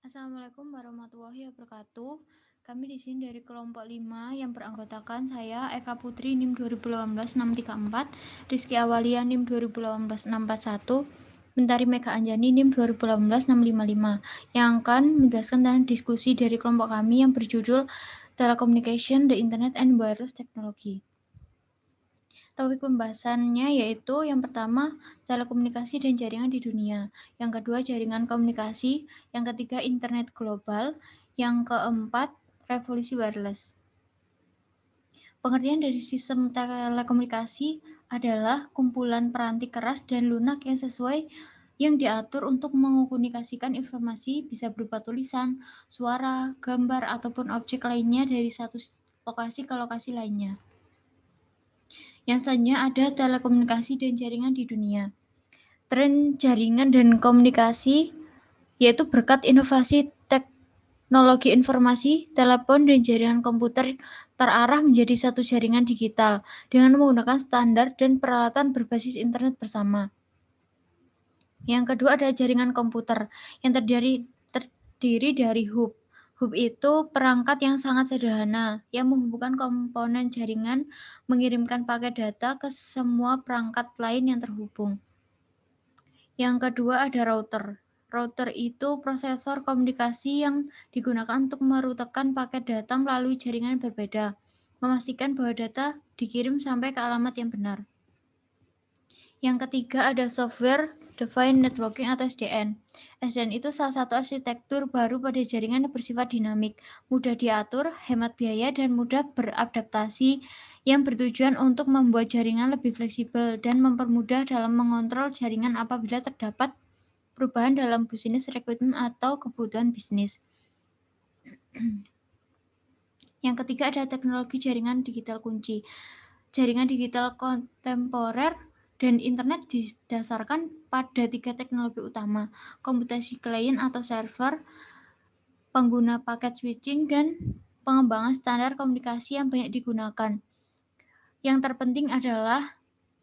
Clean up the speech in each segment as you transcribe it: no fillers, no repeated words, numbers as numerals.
Assalamualaikum warahmatullahi wabarakatuh. Kami di sini dari kelompok 5 yang beranggotakan saya Eka Putri NIM 2018-634, Rizky Awalia NIM 2018-641, Bentari Mega Anjani NIM 2018-655 yang akan menjelaskan tentang diskusi dari kelompok kami yang berjudul Telecommunication, the Internet and Wireless Technology. Topik pembahasannya yaitu yang pertama, telekomunikasi dan jaringan di dunia. Yang kedua, jaringan komunikasi. Yang ketiga, internet global. Yang keempat, revolusi wireless. Pengertian dari sistem telekomunikasi adalah kumpulan peranti keras dan lunak yang diatur untuk mengkomunikasikan informasi bisa berupa tulisan, suara, gambar, ataupun objek lainnya dari satu lokasi ke lokasi lainnya. Yang selanjutnya ada telekomunikasi dan jaringan di dunia. Tren jaringan dan komunikasi yaitu berkat inovasi teknologi informasi, telepon, dan jaringan komputer terarah menjadi satu jaringan digital dengan menggunakan standar dan peralatan berbasis internet bersama. Yang kedua ada jaringan komputer yang terdiri dari hub. Hub itu perangkat yang sangat sederhana yang menghubungkan komponen jaringan mengirimkan paket data ke semua perangkat lain yang terhubung. Yang kedua ada router. Router itu prosesor komunikasi yang digunakan untuk merutekan paket data melalui jaringan yang berbeda, memastikan bahwa data dikirim sampai ke alamat yang benar. Yang ketiga ada software Defined Networking atau SDN. SDN itu salah satu arsitektur baru pada jaringan yang bersifat dinamik, mudah diatur, hemat biaya, dan mudah beradaptasi yang bertujuan untuk membuat jaringan lebih fleksibel dan mempermudah dalam mengontrol jaringan apabila terdapat perubahan dalam business requirement atau kebutuhan bisnis. Yang ketiga ada teknologi jaringan digital kunci. Jaringan digital kontemporer dan internet didasarkan pada 3 teknologi utama, komputasi klien atau server, pengguna paket switching, dan pengembangan standar komunikasi yang banyak digunakan. Yang terpenting adalah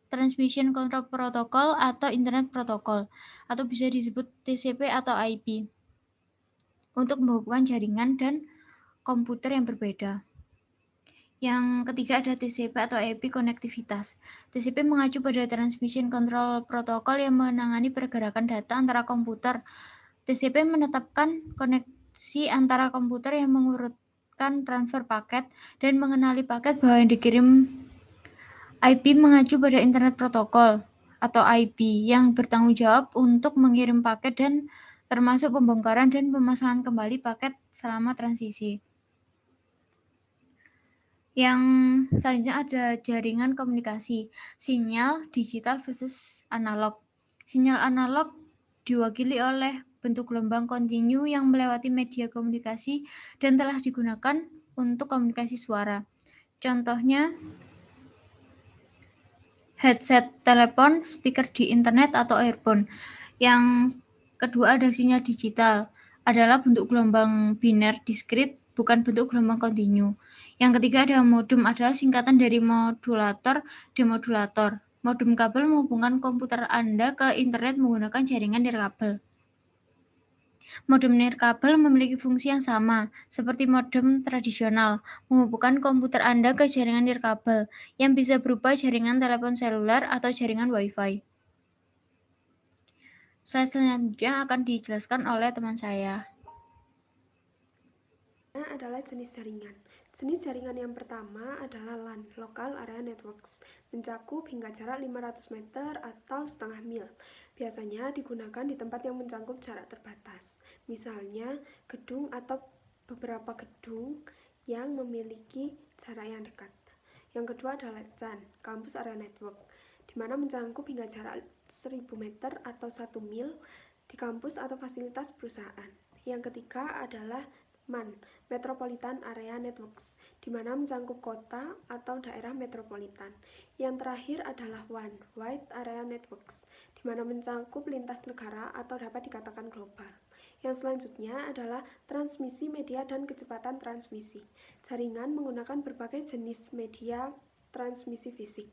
Transmission Control Protocol atau Internet Protocol, atau bisa disebut TCP atau IP, untuk menghubungkan jaringan dan komputer yang berbeda. Yang ketiga ada TCP atau IP konektivitas. TCP mengacu pada Transmission Control Protocol yang menangani pergerakan data antara komputer. TCP menetapkan koneksi antara komputer yang mengurutkan transfer paket dan mengenali paket bahwa yang dikirim. IP mengacu pada Internet Protocol atau IP yang bertanggung jawab untuk mengirim paket dan termasuk pembongkaran dan pemasangan kembali paket selama transisi. Yang selanjutnya ada jaringan komunikasi, sinyal digital versus analog. Sinyal analog diwakili oleh bentuk gelombang kontinu yang melewati media komunikasi dan telah digunakan untuk komunikasi suara. Contohnya, headset telepon, speaker di internet atau earphone. Yang kedua ada sinyal digital, adalah bentuk gelombang biner diskrit, bukan bentuk gelombang kontinu. Yang ketiga ada modem, adalah singkatan dari modulator, demodulator. Modem kabel menghubungkan komputer Anda ke internet menggunakan jaringan nirkabel. Modem nirkabel memiliki fungsi yang sama, seperti modem tradisional, menghubungkan komputer Anda ke jaringan nirkabel, yang bisa berupa jaringan telepon seluler atau jaringan Wi-Fi. Slide selanjutnya akan dijelaskan oleh teman saya. Adalah jenis jaringan. Jenis jaringan yang pertama adalah LAN, Local Area Networks, mencakup hingga jarak 500 meter atau setengah mil. Biasanya digunakan di tempat yang mencakup jarak terbatas, misalnya gedung atau beberapa gedung yang memiliki jarak yang dekat. Yang kedua adalah CAN, Campus Area Network, di mana mencakup hingga jarak 1000 meter atau 1 mil di kampus atau fasilitas perusahaan. Yang ketiga adalah MAN, Metropolitan Area Networks, di mana mencakup kota atau daerah metropolitan. Yang terakhir adalah WAN, Wide Area Networks, di mana mencakup lintas negara atau dapat dikatakan global. Yang selanjutnya adalah transmisi media dan kecepatan transmisi. Jaringan menggunakan berbagai jenis media transmisi fisik,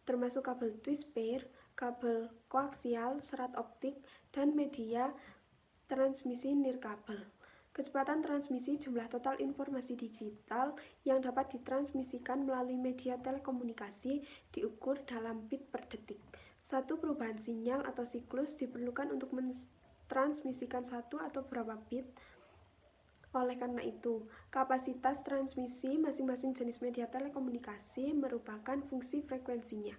termasuk kabel twist pair, kabel koaksial, serat optik, dan media transmisi nirkabel. Kecepatan transmisi jumlah total informasi digital yang dapat ditransmisikan melalui media telekomunikasi diukur dalam bit per detik. Satu perubahan sinyal atau siklus diperlukan untuk mentransmisikan satu atau beberapa bit. Oleh karena itu, kapasitas transmisi masing-masing jenis media telekomunikasi merupakan fungsi frekuensinya.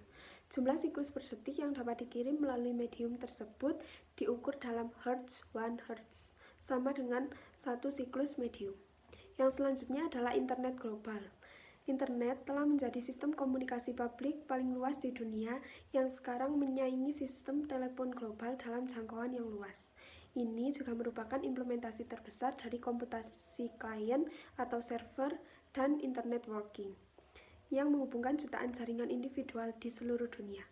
Jumlah siklus per detik yang dapat dikirim melalui medium tersebut diukur dalam Hz, 1 Hz, sama dengan satu siklus medium. Yang selanjutnya adalah internet global. Internet telah menjadi sistem komunikasi publik paling luas di dunia yang sekarang menyaingi sistem telepon global dalam jangkauan yang luas. Ini juga merupakan implementasi terbesar dari komputasi klien atau server dan internet working yang menghubungkan jutaan jaringan individual di seluruh dunia.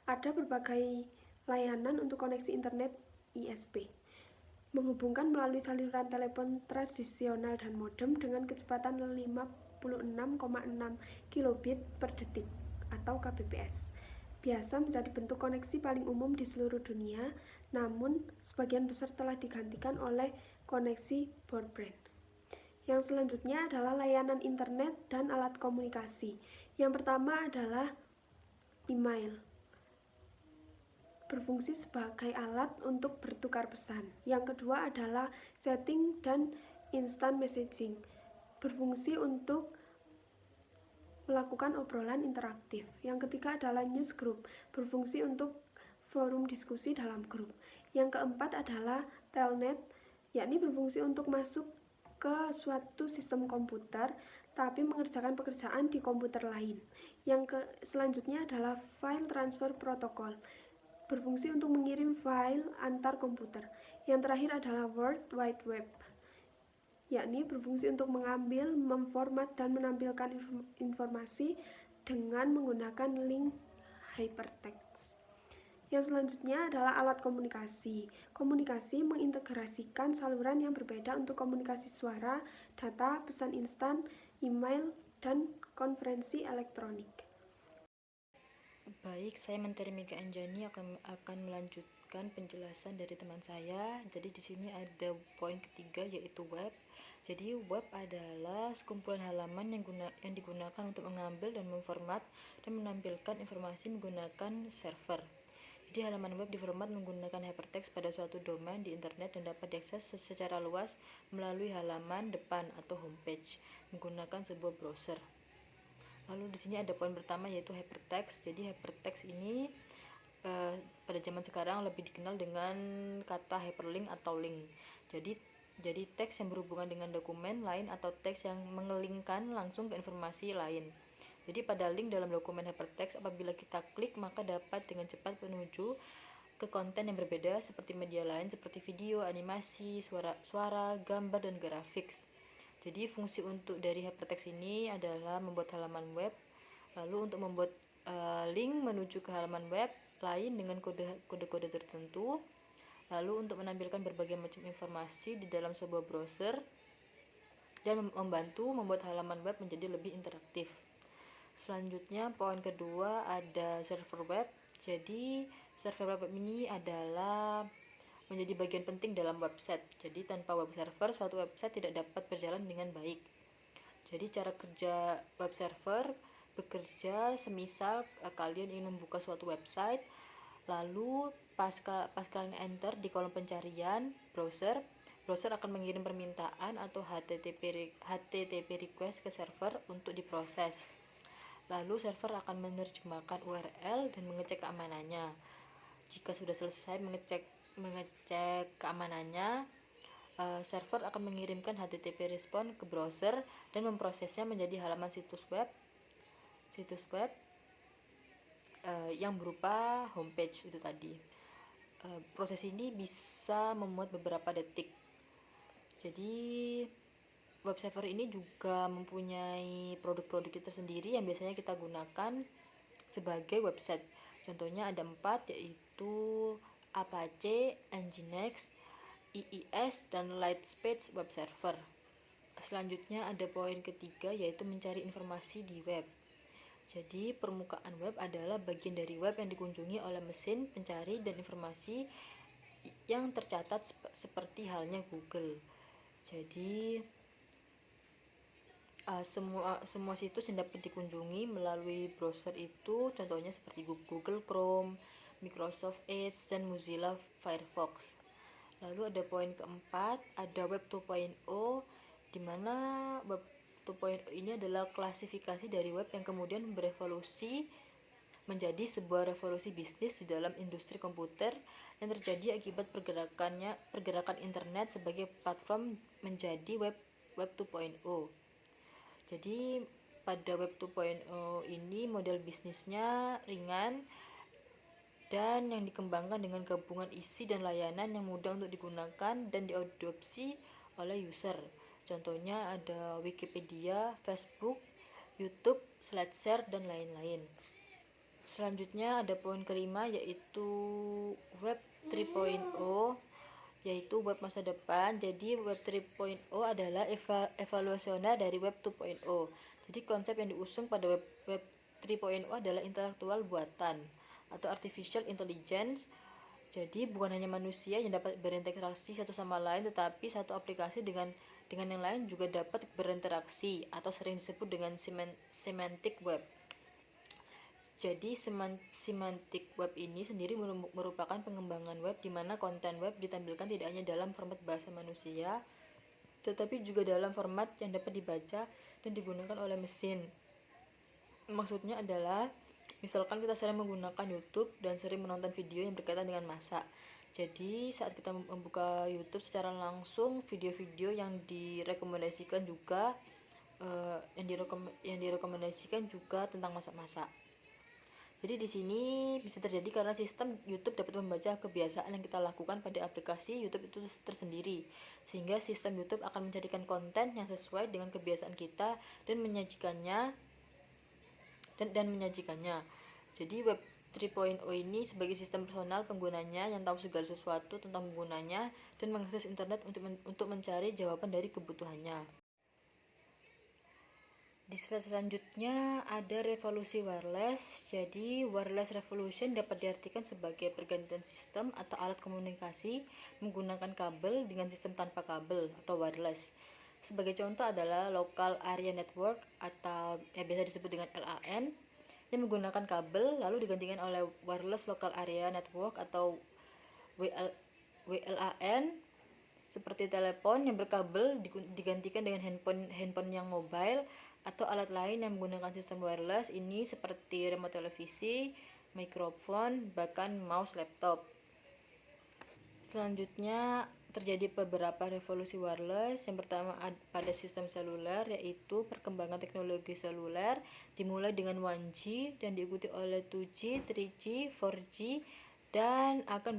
Ada berbagai layanan untuk koneksi internet ISP, menghubungkan melalui saluran telepon tradisional dan modem dengan kecepatan 56,6 kilobit per detik atau kbps. Biasa menjadi bentuk koneksi paling umum di seluruh dunia, namun sebagian besar telah digantikan oleh koneksi broadband. Yang selanjutnya adalah layanan internet dan alat komunikasi. Yang pertama adalah email, berfungsi sebagai alat untuk bertukar pesan. Yang kedua adalah chatting dan instant messaging, berfungsi untuk melakukan obrolan interaktif. Yang ketiga adalah newsgroup, berfungsi untuk forum diskusi dalam grup. Yang keempat adalah telnet, yakni berfungsi untuk masuk ke suatu sistem komputer tapi mengerjakan pekerjaan di komputer lain. Yang selanjutnya adalah file transfer protocol, berfungsi untuk mengirim file antar komputer. Yang terakhir adalah World Wide Web, yakni berfungsi untuk mengambil, memformat, dan menampilkan informasi dengan menggunakan link hypertext. Yang selanjutnya adalah alat komunikasi. Komunikasi mengintegrasikan saluran yang berbeda untuk komunikasi suara, data, pesan instan, email, dan konferensi elektronik. Baik, saya Menteri Mega Anjani akan melanjutkan penjelasan dari teman saya. Jadi di sini ada poin ketiga yaitu web. Jadi web adalah sekumpulan halaman yang digunakan untuk mengambil dan memformat dan menampilkan informasi menggunakan server. Jadi halaman web diformat menggunakan hypertext pada suatu domain di internet dan dapat diakses secara luas melalui halaman depan atau homepage menggunakan sebuah browser. Lalu di sini ada poin pertama yaitu hypertext. Jadi hypertext ini pada zaman sekarang lebih dikenal dengan kata hyperlink atau link. Jadi teks yang berhubungan dengan dokumen lain atau teks yang mengelingkan langsung ke informasi lain. Jadi pada link dalam dokumen hypertext, apabila kita klik maka dapat dengan cepat menuju ke konten yang berbeda seperti media lain seperti video, animasi, suara, gambar, dan grafik. Jadi fungsi untuk dari hypertext ini adalah membuat halaman web, lalu untuk membuat link menuju ke halaman web lain dengan kode-kode tertentu, lalu untuk menampilkan berbagai macam informasi di dalam sebuah browser, dan membantu membuat halaman web menjadi lebih interaktif. Selanjutnya poin kedua ada server web. Jadi server web ini adalah menjadi bagian penting dalam website. Jadi tanpa web server suatu website tidak dapat berjalan dengan baik. Jadi cara kerja web server bekerja semisal kalian ingin membuka suatu website, lalu pas kalian enter di kolom pencarian browser akan mengirim permintaan atau HTTP request ke server untuk diproses. Lalu server akan menerjemahkan URL dan mengecek keamanannya. Jika sudah selesai mengecek keamanannya, server akan mengirimkan HTTP respon ke browser dan memprosesnya menjadi halaman situs web yang berupa homepage itu tadi. Proses ini bisa memuat beberapa detik. Jadi web server ini juga mempunyai produk-produk tersendiri yang biasanya kita gunakan sebagai website. Contohnya ada 4, yaitu Apache, Nginx, IIS, dan Lightspeed web server. Selanjutnya ada poin ketiga yaitu mencari informasi di web. Jadi permukaan web adalah bagian dari web yang dikunjungi oleh mesin pencari dan informasi yang tercatat seperti halnya Google. Jadi semua situs yang dapat dikunjungi melalui browser itu contohnya seperti Google Chrome, Microsoft Edge, dan Mozilla Firefox. Lalu ada poin keempat, ada Web 2.0, di mana Web 2.0 ini adalah klasifikasi dari web yang kemudian berevolusi menjadi sebuah revolusi bisnis di dalam industri komputer yang terjadi akibat pergerakan internet sebagai platform menjadi web 2.0. Jadi pada web 2.0 ini model bisnisnya ringan dan yang dikembangkan dengan gabungan isi dan layanan yang mudah untuk digunakan dan diadopsi oleh user. Contohnya ada Wikipedia, Facebook, YouTube, SlideShare, dan lain-lain. Selanjutnya ada poin kelima yaitu Web 3.0, yaitu web masa depan. Jadi Web 3.0 adalah evolusioner dari Web 2.0. Jadi konsep yang diusung pada Web 3.0 adalah intelektual buatan atau artificial intelligence. Jadi bukan hanya manusia yang dapat berinteraksi satu sama lain, tetapi satu aplikasi dengan yang lain juga dapat berinteraksi atau sering disebut dengan semantic web. Jadi semantic web ini sendiri merupakan pengembangan web di mana konten web ditampilkan tidak hanya dalam format bahasa manusia, tetapi juga dalam format yang dapat dibaca dan digunakan oleh mesin. Maksudnya adalah, misalkan kita sering menggunakan YouTube dan sering menonton video yang berkaitan dengan masak. Jadi saat kita membuka YouTube secara langsung, video-video yang direkomendasikan juga yang direkomendasikan juga tentang masak-masak. Jadi di sini bisa terjadi karena sistem YouTube dapat membaca kebiasaan yang kita lakukan pada aplikasi YouTube itu tersendiri, sehingga sistem YouTube akan mencarikan konten yang sesuai dengan kebiasaan kita dan menyajikannya. Jadi Web 3.0 ini sebagai sistem personal penggunanya yang tahu segala sesuatu tentang penggunanya dan mengakses internet untuk mencari jawaban dari kebutuhannya. Di slide selanjutnya ada revolusi wireless. Jadi wireless revolution dapat diartikan sebagai pergantian sistem atau alat komunikasi menggunakan kabel dengan sistem tanpa kabel atau wireless. Sebagai contoh adalah local area network atau biasa disebut dengan LAN yang menggunakan kabel lalu digantikan oleh wireless local area network atau WLAN. Seperti telepon yang berkabel digantikan dengan handphone yang mobile atau alat lain yang menggunakan sistem wireless ini seperti remote televisi, mikrofon, bahkan mouse laptop. Selanjutnya terjadi beberapa revolusi wireless. Yang pertama pada sistem seluler, yaitu perkembangan teknologi seluler dimulai dengan 1G dan diikuti oleh 2G, 3G, 4G dan akan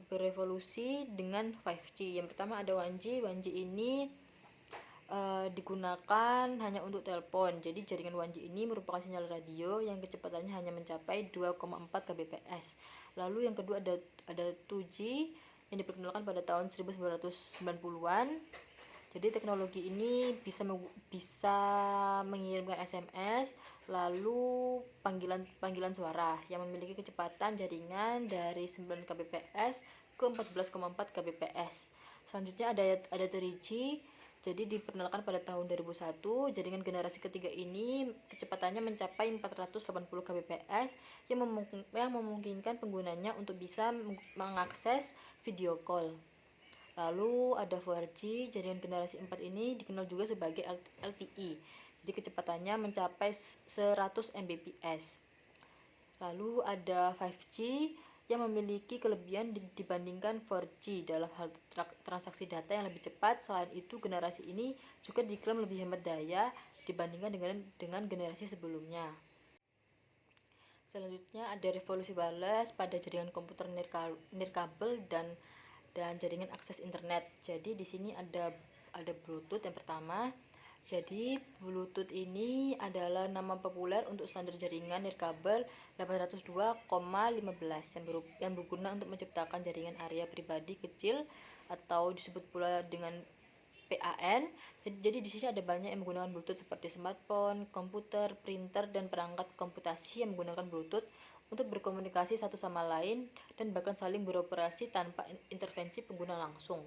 berevolusi dengan 5G. Yang pertama ada 1G. 1G ini digunakan hanya untuk telepon. Jadi jaringan 1G ini merupakan sinyal radio yang kecepatannya hanya mencapai 2,4 kbps. Lalu yang kedua ada 2G yang diperkenalkan pada tahun 1990-an. Jadi teknologi ini bisa mengirimkan SMS lalu panggilan suara yang memiliki kecepatan jaringan dari 9 kbps ke 14,4 kbps. Selanjutnya ada 3G. Jadi diperkenalkan pada tahun 2001, jaringan generasi ketiga ini kecepatannya mencapai 480 kbps yang memungkinkan penggunanya untuk bisa mengakses video call. Lalu ada 4G, jaringan generasi 4 ini dikenal juga sebagai LTE. Jadi kecepatannya mencapai 100 Mbps. Lalu ada 5G yang memiliki kelebihan dibandingkan 4G dalam hal transaksi data yang lebih cepat. Selain itu, generasi ini juga diklaim lebih hemat daya dibandingkan dengan generasi sebelumnya. Selanjutnya ada revolusi wireless pada jaringan komputer nirkabel dan jaringan akses internet. Jadi di sini ada Bluetooth yang pertama. Jadi Bluetooth ini adalah nama populer untuk standar jaringan nirkabel 802,15 yang berguna untuk menciptakan jaringan area pribadi kecil atau disebut pula dengan PAN. Jadi di sini ada banyak yang menggunakan Bluetooth seperti smartphone, komputer, printer, dan perangkat komputasi yang menggunakan Bluetooth untuk berkomunikasi satu sama lain dan bahkan saling beroperasi tanpa intervensi pengguna langsung.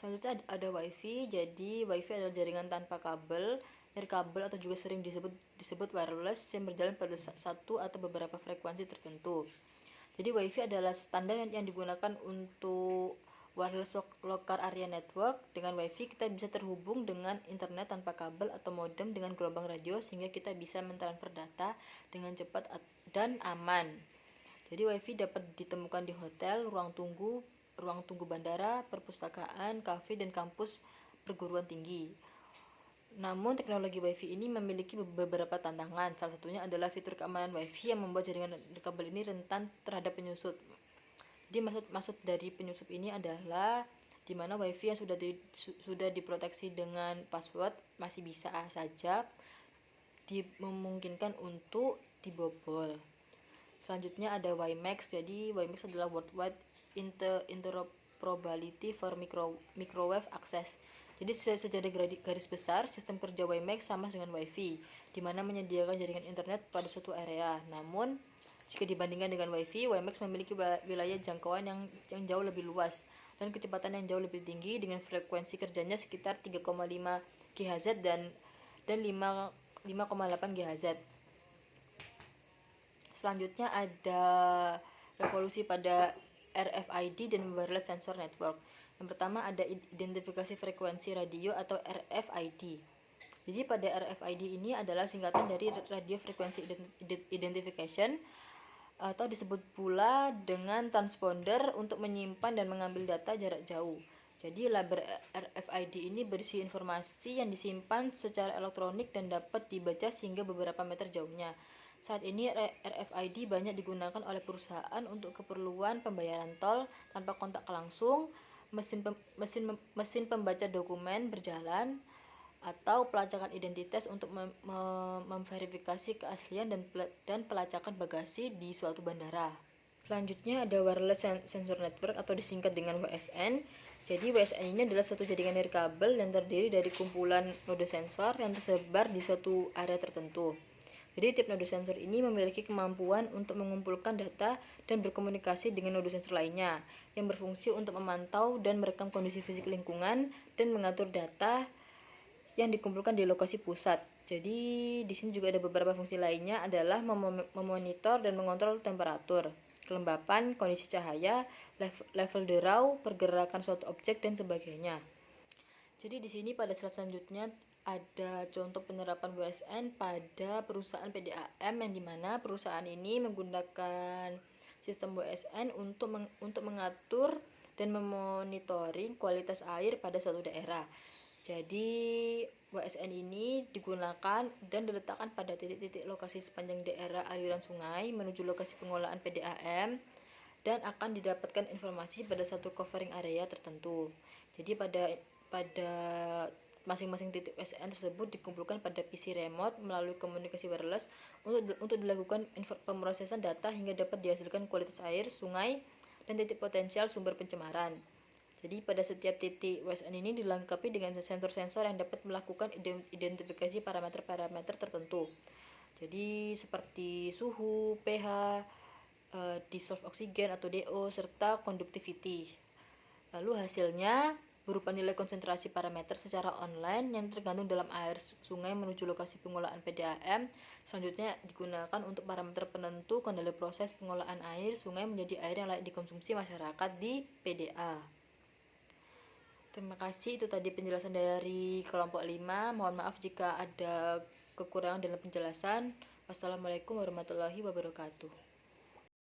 Selanjutnya ada WiFi. Jadi WiFi adalah jaringan tanpa kabel, nirkabel atau juga sering disebut wireless yang berjalan pada satu atau beberapa frekuensi tertentu. Jadi WiFi adalah standar yang digunakan untuk wireless local area network. Dengan WiFi kita bisa terhubung dengan internet tanpa kabel atau modem dengan gelombang radio sehingga kita bisa mentransfer data dengan cepat dan aman. Jadi WiFi dapat ditemukan di hotel, ruang tunggu bandara, perpustakaan, kafe, dan kampus perguruan tinggi. Namun teknologi WiFi ini memiliki beberapa tantangan. Salah satunya adalah fitur keamanan WiFi yang membuat jaringan kabel ini rentan terhadap penyusup. Jadi maksud dari penyusup ini adalah di mana WiFi yang sudah diproteksi dengan password masih bisa saja memungkinkan untuk dibobol. Selanjutnya ada WiMAX. Jadi WiMAX adalah Worldwide Interoperability for Microwave Access. Jadi secara garis besar, sistem kerja WiMAX sama dengan WiFi, di mana menyediakan jaringan internet pada suatu area. Namun, jika dibandingkan dengan WiFi, WiMAX memiliki wilayah jangkauan yang jauh lebih luas dan kecepatan yang jauh lebih tinggi dengan frekuensi kerjanya sekitar 3,5 GHz dan 5,8 GHz. Selanjutnya ada revolusi pada RFID dan wireless sensor network. Yang pertama ada identifikasi frekuensi radio atau RFID. Jadi pada RFID ini adalah singkatan dari Radio Frequency Identification atau disebut pula dengan transponder untuk menyimpan dan mengambil data jarak jauh. Jadi label RFID ini berisi informasi yang disimpan secara elektronik dan dapat dibaca hingga beberapa meter jauhnya. Saat ini RFID banyak digunakan oleh perusahaan untuk keperluan pembayaran tol tanpa kontak langsung, mesin pembaca dokumen berjalan, atau pelacakan identitas untuk memverifikasi keaslian dan pelacakan bagasi di suatu bandara. Selanjutnya ada wireless sensor network atau disingkat dengan WSN. Jadi WSN ini adalah satu jaringan nirkabel yang terdiri dari kumpulan node sensor yang tersebar di suatu area tertentu. Jadi tiap node sensor ini memiliki kemampuan untuk mengumpulkan data dan berkomunikasi dengan node sensor lainnya yang berfungsi untuk memantau dan merekam kondisi fisik lingkungan dan mengatur data yang dikumpulkan di lokasi pusat. Jadi di sini juga ada beberapa fungsi lainnya adalah memonitor dan mengontrol temperatur, kelembapan, kondisi cahaya, level derau, pergerakan suatu objek dan sebagainya. Jadi di sini pada slide selanjutnya ada contoh penerapan WSN pada perusahaan PDAM yang dimana perusahaan ini menggunakan sistem WSN untuk mengatur dan memonitoring kualitas air pada suatu daerah. Jadi WSN ini digunakan dan diletakkan pada titik-titik lokasi sepanjang daerah aliran sungai menuju lokasi pengolahan PDAM dan akan didapatkan informasi pada satu covering area tertentu. Jadi pada masing-masing titik WSN tersebut dikumpulkan pada PC remote melalui komunikasi wireless untuk dilakukan pemrosesan data hingga dapat dihasilkan kualitas air, sungai, dan titik potensial sumber pencemaran. Jadi pada setiap titik WSN ini dilengkapi dengan sensor-sensor yang dapat melakukan identifikasi parameter-parameter tertentu. Jadi seperti suhu, pH, dissolved oksigen atau DO, serta conductivity. Lalu hasilnya berupa nilai konsentrasi parameter secara online yang tergantung dalam air sungai menuju lokasi pengolahan PDAM. Selanjutnya digunakan untuk parameter penentu kendali proses pengolahan air sungai menjadi air yang layak dikonsumsi masyarakat di PDA. Terima kasih, itu tadi penjelasan dari kelompok 5. Mohon maaf jika ada kekurangan dalam penjelasan. Wassalamualaikum warahmatullahi wabarakatuh.